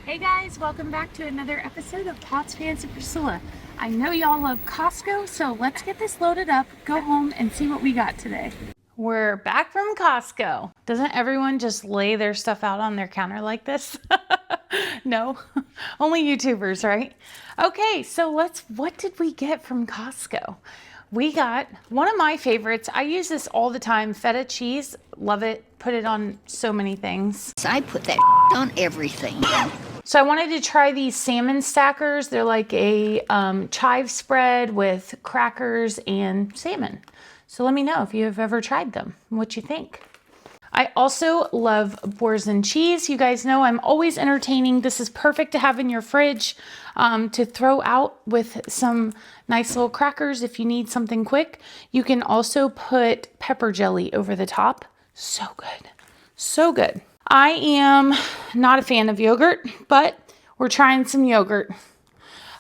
Hey guys, welcome back to another episode of Pots, Pans, and Priscilla. I know y'all love Costco, so let's get this loaded up, go home, and see what we got today. We're back from Costco. Doesn't everyone just lay their stuff out on their counter like this? No, only YouTubers, right? Okay, so what did we get from Costco? We got one of my favorites. I use this all the time, feta cheese. Love it. Put it on so many things. I put that on everything. So I wanted to try these salmon stackers. They're like a chive spread with crackers and salmon. So let me know if you have ever tried them, what you think. I also love boursin cheese. You guys know I'm always entertaining. This is perfect to have in your fridge to throw out with some nice little crackers if you need something quick. You can also put pepper jelly over the top. So good. So good. I am not a fan of yogurt, but we're trying some yogurt.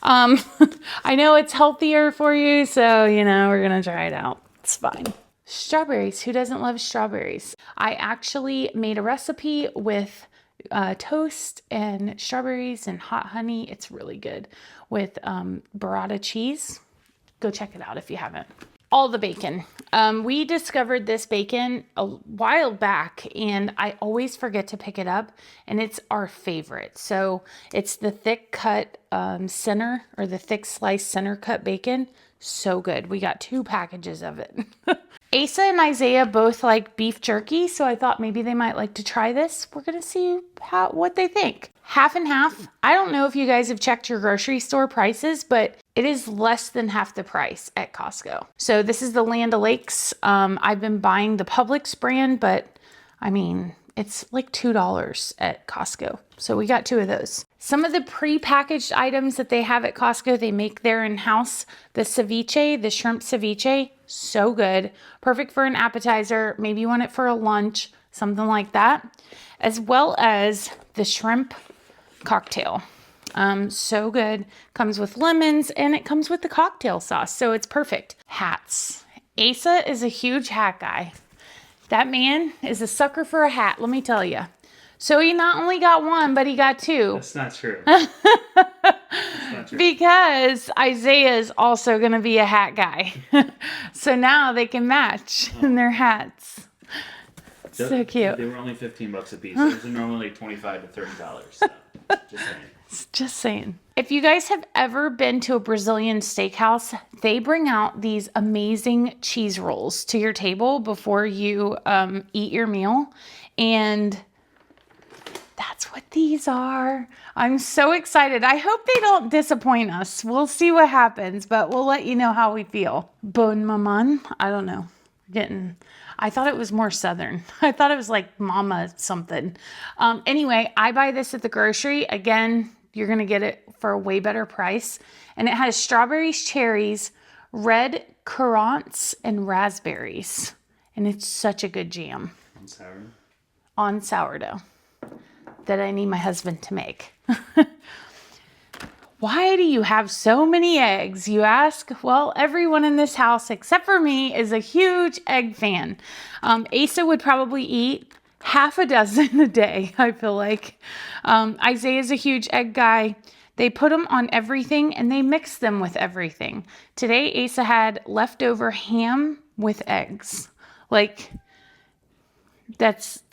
I know it's healthier for you, so, we're going to try it out. It's fine. Strawberries. Who doesn't love strawberries? I actually made a recipe with toast and strawberries and hot honey. It's really good with burrata cheese. Go check it out if you haven't. All the bacon. We discovered this bacon a while back and I always forget to pick it up, and it's our favorite. So it's the thick cut center, or the thick slice center cut bacon. So good. We got 2 packages of it. Asa and Isaiah both like beef jerky, so I thought maybe they might like to try this. We're gonna see what they think. Half and half. I don't know if you guys have checked your grocery store prices, but it is less than half the price at Costco. So this is the Land O'Lakes. I've been buying the Publix brand, but I mean, it's like $2 at Costco. So we got 2 of those. Some of the pre-packaged items that they have at Costco, they make there in-house. The ceviche, the shrimp ceviche, so good. Perfect for an appetizer. Maybe you want it for a lunch, something like that. As well as the shrimp cocktail. So good. Comes with lemons and it comes with the cocktail sauce. So it's perfect. Hats. Asa is a huge hat guy. That man is a sucker for a hat, let me tell you. So he not only got 1, but he got 2. That's not true. That's not true. Because Isaiah is also going to be a hat guy. So now they can match in their hats. So cute. They were only $15 a piece. Those are normally $25 to $30. So just saying. Just saying. If you guys have ever been to a Brazilian steakhouse, they bring out these amazing cheese rolls to your table before you eat your meal. And that's what these are. I'm so excited. I hope they don't disappoint us. We'll see what happens, but we'll let you know how we feel. Bon maman. I don't know. I thought it was more Southern. I thought it was like mama something. Anyway, I buy this at the grocery. Again, you're going to get it for a way better price. And it has strawberries, cherries, red currants, and raspberries. And it's such a good jam. On sourdough? On sourdough. That I need my husband to make. Why do you have so many eggs, you ask? Well, everyone in this house, except for me, is a huge egg fan. Asa would probably eat half a dozen a day, I feel like. Isaiah's a huge egg guy. They put them on everything and they mix them with everything. Today, Asa had leftover ham with eggs.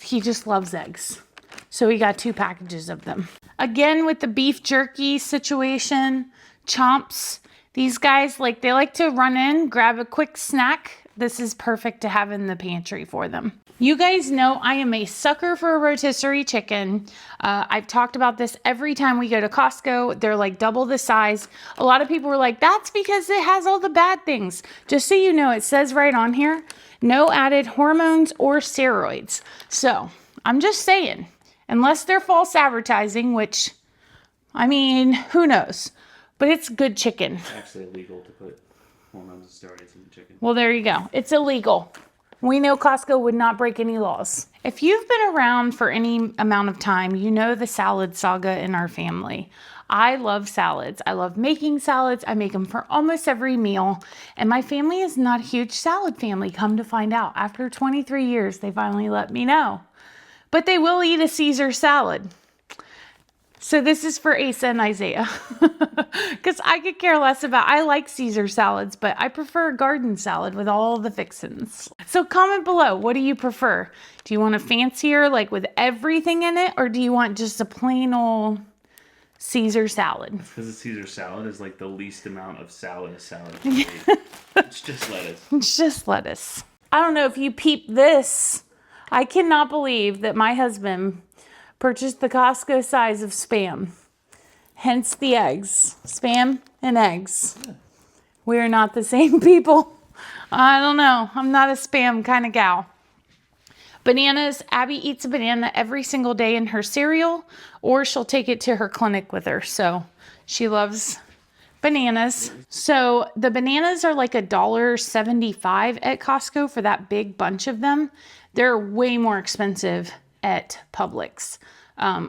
He just loves eggs. So we got 2 packages of them. Again, with the beef jerky situation, chomps, these guys, they like to run in, grab a quick snack. This is perfect to have in the pantry for them. You guys know I am a sucker for a rotisserie chicken. I've talked about this every time we go to Costco. They're like double the size. A lot of people were like, that's because it has all the bad things. Just so you know, it says right on here, no added hormones or steroids. So I'm just saying, unless they're false advertising, which, I mean, who knows? But it's good chicken. It's actually illegal to put hormones and steroids in the chicken. Well, there you go. It's illegal. We know Costco would not break any laws. If you've been around for any amount of time, you know the salad saga in our family. I love salads. I love making salads. I make them for almost every meal. And my family is not a huge salad family, come to find out. After 23 years, they finally let me know. But they will eat a Caesar salad. So this is for Asa and Isaiah. Because I could care less about, I like Caesar salads, but I prefer a garden salad with all the fixins. So comment below, what do you prefer? Do you want a fancier, like with everything in it? Or do you want just a plain old Caesar salad? Because a Caesar salad is like the least amount of salad a salad can be. It's just lettuce. It's just lettuce. I don't know if you peep this. I cannot believe that my husband purchased the Costco size of Spam. Hence the eggs. Spam and eggs. Yeah. We're not the same people. I don't know. I'm not a Spam kind of gal. Bananas. Abby eats a banana every single day in her cereal, or she'll take it to her clinic with her. So she loves bananas. So the bananas are like $1.75 at Costco for that big bunch of them. They're way more expensive at Publix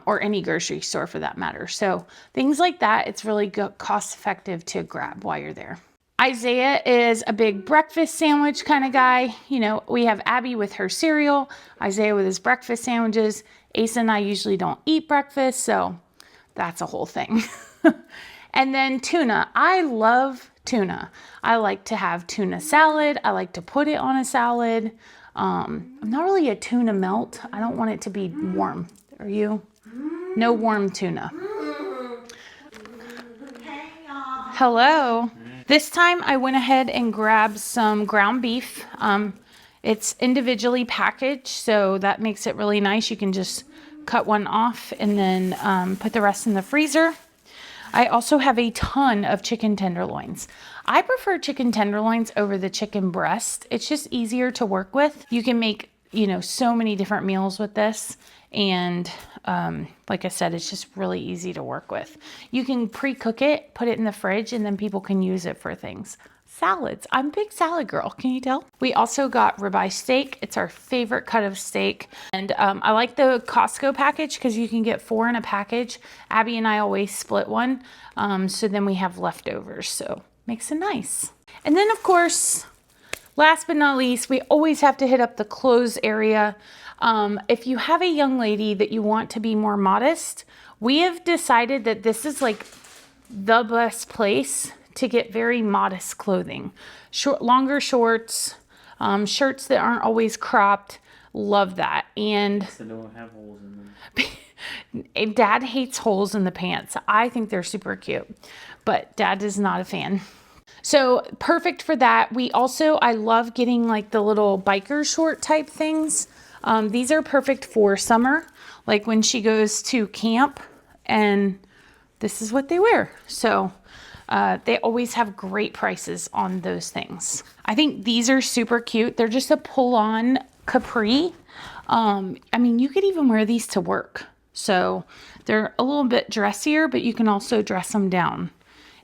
or any grocery store for that matter. So things like that, it's really good, cost effective to grab while you're there. Isaiah is a big breakfast sandwich kind of guy. You know, we have Abby with her cereal, Isaiah with his breakfast sandwiches. Asa and I usually don't eat breakfast, so that's a whole thing. And then tuna. I love tuna. I like to have tuna salad. I like to put it on a salad. I'm not really a tuna melt. I don't want it to be warm. Are you? No warm tuna. Hello. This time I went ahead and grabbed some ground beef. It's individually packaged, so that makes it really nice. You can just cut one off and then put the rest in the freezer. I also have a ton of chicken tenderloins. I prefer chicken tenderloins over the chicken breast. It's just easier to work with. You can make, you know, so many different meals with this. And like I said, it's just really easy to work with. You can pre-cook it, put it in the fridge, and then people can use it for things. Salads. I'm a big salad girl. Can you tell? We also got ribeye steak. It's our favorite cut of steak. And I like the Costco package because you can get 4 in a package. Abby and I always split one. So then we have leftovers. So makes it nice. And then of course, last but not least, we always have to hit up the clothes area. If you have a young lady that you want to be more modest, we have decided that this is like the best place to get very modest clothing. Longer shorts, shirts that aren't always cropped. Love that. And So don't have holes in them. Dad hates holes in the pants. I think they're super cute, but Dad is not a fan. So perfect for that. I love getting like the little biker short type things. These are perfect for summer, like when she goes to camp, and this is what they wear. So they always have great prices on those things. I think these are super cute. They're just a pull-on capri. I mean, you could even wear these to work. So they're a little bit dressier, but you can also dress them down.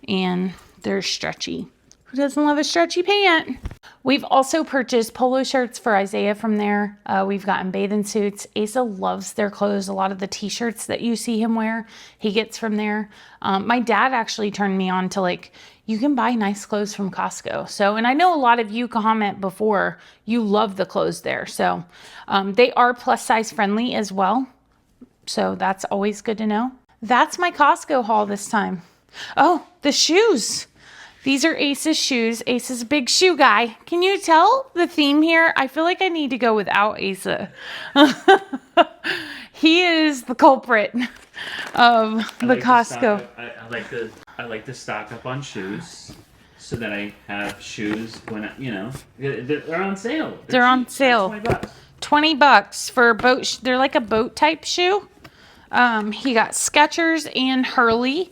And they're stretchy. Who doesn't love a stretchy pant? We've also purchased polo shirts for Isaiah from there. We've gotten bathing suits. Asa loves their clothes. A lot of the t-shirts that you see him wear, he gets from there. My dad actually turned me on to like, you can buy nice clothes from Costco. So, and I know a lot of you comment before, you love the clothes there. So they are plus size friendly as well. So that's always good to know. That's my Costco haul this time. Oh, the shoes. These are Asa's shoes. Asa's a big shoe guy. Can you tell the theme here? I feel like I need to go without Asa. He is the culprit of the Costco. I like to stock up on shoes so that I have shoes when they're on sale. They're on cheap. sale. $20. $20 for a boat. They're like a boat type shoe. He got Skechers and Hurley.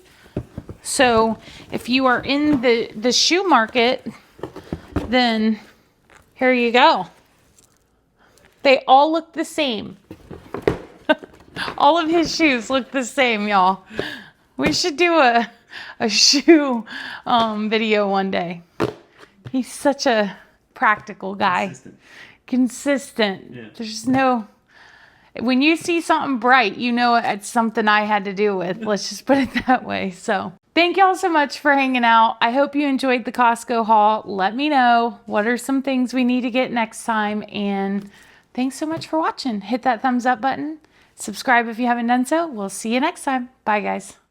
So if you are in the shoe market, then here you go. They all look the same. All of his shoes look the same, y'all. We should do a shoe video one day. He's such a practical guy. Consistent. Yeah. There's no... When you see something bright, you know it's something I had to do with. Let's just put it that way. So thank y'all so much for hanging out. I hope you enjoyed the Costco haul. Let me know what are some things we need to get next time. And thanks so much for watching. Hit that thumbs up button. Subscribe if you haven't done so. We'll see you next time. Bye, guys.